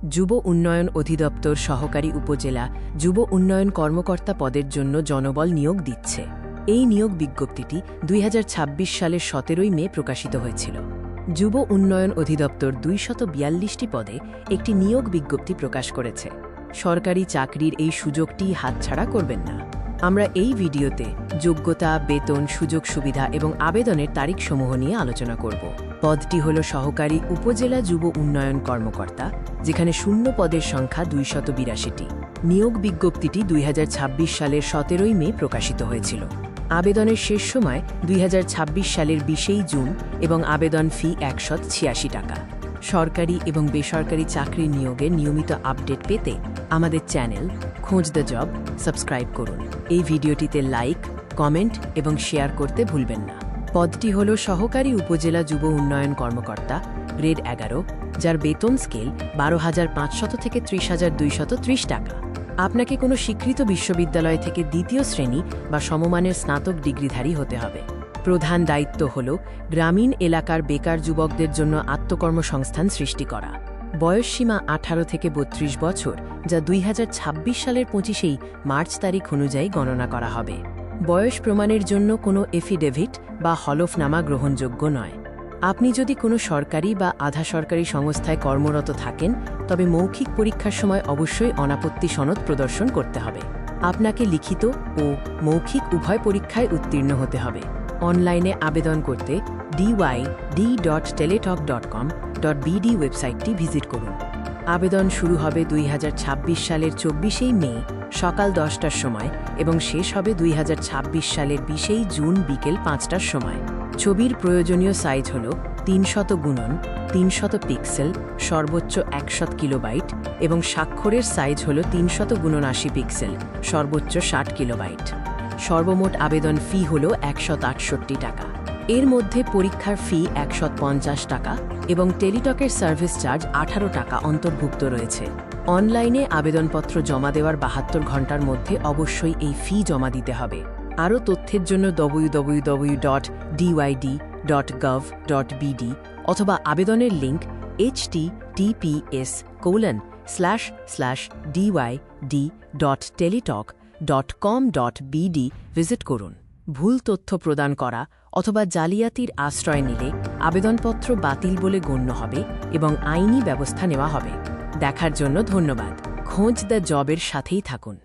যুব উন্নয়ন অধিদপ্তর সহকারী উপজেলা যুব উন্নয়ন কর্মকর্তা পদের জন্য জনবল নিয়োগ দিচ্ছে। এই নিয়োগ বিজ্ঞপ্তিটি 2026 সালের 17 মে প্রকাশিত হয়েছিল। যুব উন্নয়ন অধিদপ্তর 242টি পদে একটি নিয়োগ বিজ্ঞপ্তি প্রকাশ করেছে। সরকারি চাকরির এই সুযোগটি হাতছাড়া করবেন না। আমরা এই ভিডিওতে যোগ্যতা, বেতন, সুযোগ সুবিধা এবং আবেদনের তারিখসমূহ নিয়ে আলোচনা করব। পদটি হল সহকারী উপজেলা যুব উন্নয়ন কর্মকর্তা, যেখানে শূন্য পদের সংখ্যা 282টি। নিয়োগ বিজ্ঞপ্তিটি 2026 সালের 17 মে প্রকাশিত হয়েছিল। আবেদনের শেষ সময় 2026 সালের 20 জুন এবং আবেদন ফি 186 টাকা। সরকারি এবং বেসরকারি চাকরি নিয়োগের নিয়মিত আপডেট পেতে আমাদের চ্যানেল খোঁজ দ্য জব সাবস্ক্রাইব করুন। এই ভিডিওটিতে লাইক, কমেন্ট এবং শেয়ার করতে ভুলবেন না। পদটি হল সহকারী উপজেলা যুব উন্নয়ন কর্মকর্তা, গ্রেড 11, যার বেতন স্কেল 12,500 থেকে 30,230 টাকা। আপনাকে কোনো স্বীকৃত বিশ্ববিদ্যালয় থেকে দ্বিতীয় শ্রেণী বা সমমানের স্নাতক ডিগ্রিধারী হতে হবে। প্রধান দায়িত্ব হল গ্রামীণ এলাকার বেকার যুবকদের জন্য আত্মকর্মসংস্থান সৃষ্টি করা। বয়সসীমা 18 থেকে 32 বছর, যা 2026 সালের 25 মার্চ তারিখ অনুযায়ী গণনা করা হবে। বয়স প্রমাণের জন্য কোনো এফিডেভিট বা হলফনামা গ্রহণযোগ্য নয়। আপনি যদি কোনো সরকারি বা আধা সরকারি সংস্থায় কর্মরত থাকেন, তবে মৌখিক পরীক্ষার সময় অবশ্যই অনাপত্তি সনদ প্রদর্শন করতে হবে। আপনাকে লিখিত ও মৌখিক উভয় পরীক্ষায় উত্তীর্ণ হতে হবে। অনলাইনে আবেদন করতে dyd.teletalk.com.bd ওয়েবসাইটটি ভিজিট করুন। আবেদন শুরু হবে 2026 সালের 24 মে সকাল 10টার সময় এবং শেষ হবে 2026 সালের 20 জুন বিকেল 5টার সময়। ছবির প্রয়োজনীয় সাইজ হল 300x300 পিক্সেল, সর্বোচ্চ 100 কিলোবাইট, এবং স্বাক্ষরের সাইজ হল 300x80 পিক্সেল, সর্বোচ্চ 60 কিলোবাইট। সর্বমোট আবেদন ফি হল 168 টাকা। এর মধ্যে পরীক্ষার ফি 150 টাকা এবং টেলিটকের সার্ভিস চার্জ 18 টাকা অন্তর্ভুক্ত রয়েছে। অনলাইনে আবেদনপত্র জমা দেওয়ার 72 ঘণ্টার মধ্যে অবশ্যই এই ফি জমা দিতে হবে। আরও তথ্যের জন্য www.dyd.gov.bd অথবা আবেদনের লিঙ্ক https://dyd.teletalk.com.bd ভিজিট করুন। ভুল তথ্য প্রদান করা অথবা জালিয়াতির আশ্রয় নিলে আবেদনপত্র বাতিল বলে গণ্য হবে এবং আইনি ব্যবস্থা নেওয়া হবে। দেখার জন্য ধন্যবাদ। খোঁজ দ্য জবের সাথেই থাকুন।